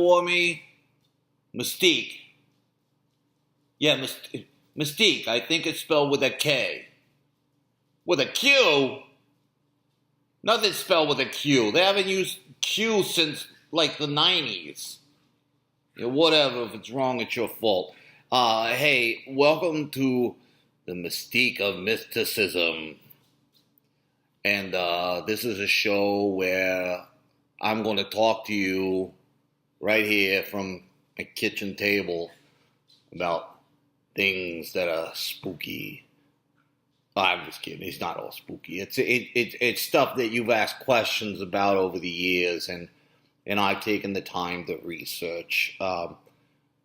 for me? Mystique. Yeah, Mystique. I think it's spelled with a K. With a Q? Nothing's spelled with a Q. They haven't used Q since, like, the 90s. Yeah, whatever. If it's wrong, it's your fault. Hey, welcome to the Mystique of Mysticism. And this is a show where I'm going to talk to you right here from my kitchen table about things that are spooky. I'm just kidding. It's not all spooky. It's stuff that you've asked questions about over the years, and I've taken the time to research. I'm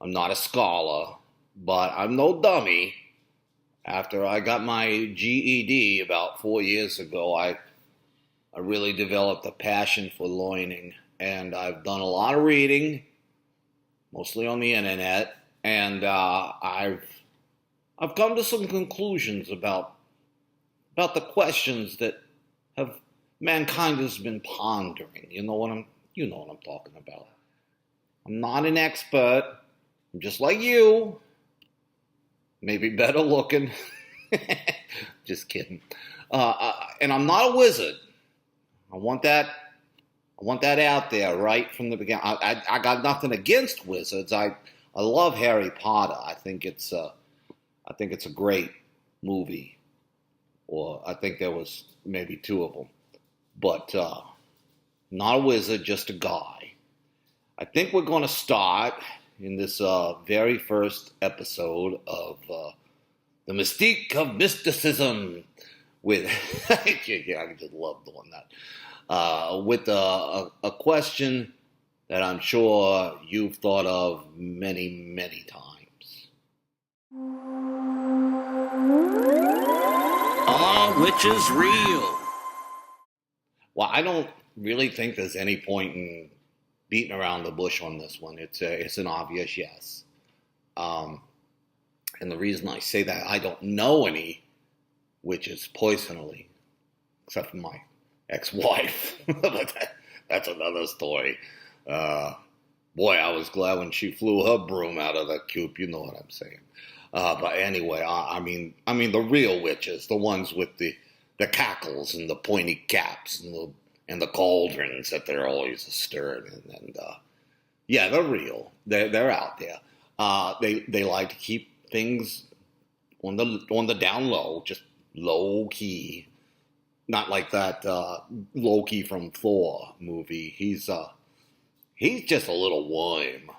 not a scholar, but I'm no dummy. After I got my GED about 4 years ago, I really developed a passion for learning, and I've done a lot of reading, mostly on the internet, and I've come to some conclusions about the questions that mankind has been pondering. You know what I'm talking about. I'm not an expert. I'm just like you. Maybe better looking. Just kidding. And I'm not a wizard. I want that out there right from the beginning. I got nothing against wizards. I love Harry Potter. I think it's a great movie. Or I think there was maybe two of them. But not a wizard, just a guy. I think we're going to start in this very first episode of the Mystique of Mysticism with, yeah, I just love doing that, with a question that I'm sure you've thought of many, many times. Are witches real? Well, I don't really think there's any point in beating around the bush on this one. It's an obvious yes. And the reason I say that, I don't know any witches personally, except for my ex-wife. But that's another story. Boy, I was glad when she flew her broom out of the coop. You know what I'm saying. But anyway, I mean the real witches, the ones with the cackles and the pointy caps and the cauldrons that they're always stirring, and yeah, they're real. They're out there. They like to keep things on the down low, just low key, not like that Loki from Thor movie. He's just a little worm.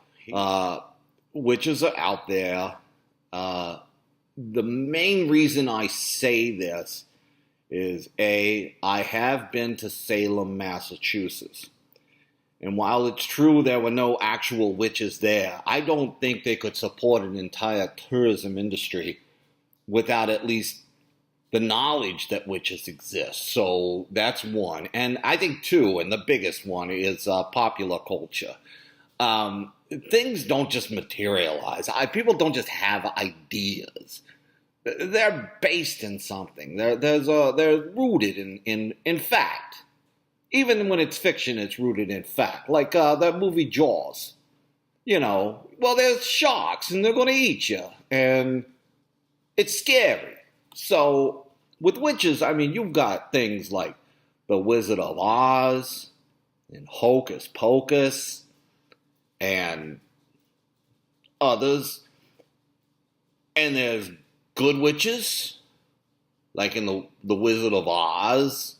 Witches are out there. The main reason I say this is I have been to Salem, Massachusetts. And while it's true there were no actual witches there, I don't think they could support an entire tourism industry without at least the knowledge that witches exist. So that's one. And I think two, and the biggest one, is popular culture. Things don't just materialize. People don't just have ideas. They're based in something. They're rooted in fact. Even when it's fiction, it's rooted in fact. Like that movie Jaws. You know, well, there's sharks and they're going to eat you, and it's scary. So with witches, I mean, you've got things like the Wizard of Oz and Hocus Pocus and others. And there's good witches, like in the Wizard of Oz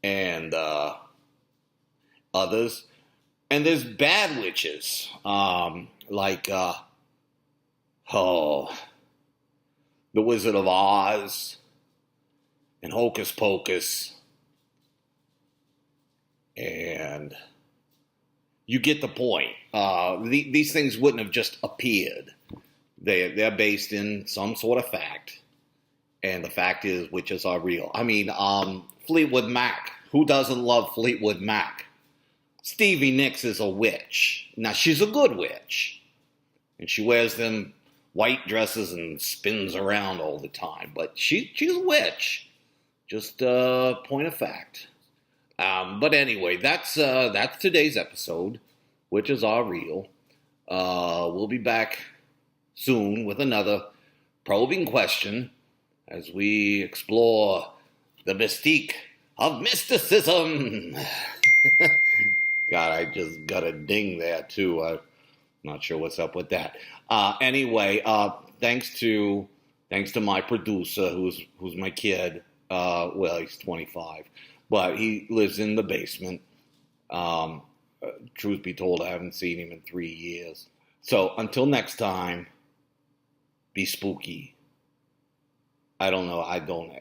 and others. And there's bad witches, like the Wizard of Oz and Hocus Pocus. And you get the point. These things wouldn't have just appeared. They're based in some sort of fact. And the fact is, witches are real. I mean, Fleetwood Mac. Who doesn't love Fleetwood Mac? Stevie Nicks is a witch. Now, she's a good witch. And she wears them white dresses and spins around all the time. But she's a witch. Just point of fact. But anyway, that's today's episode. witches are real. We'll be back soon with another probing question as we explore the mystique of mysticism. God, I just got a ding there too. I'm not sure what's up with that. Anyway, thanks to my producer, who's my kid. Well, he's 25, but he lives in the basement. Truth be told, I haven't seen him in 3 years. So until next time, be spooky. I don't know. I don't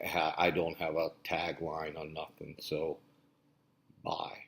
have a tagline or nothing. So bye.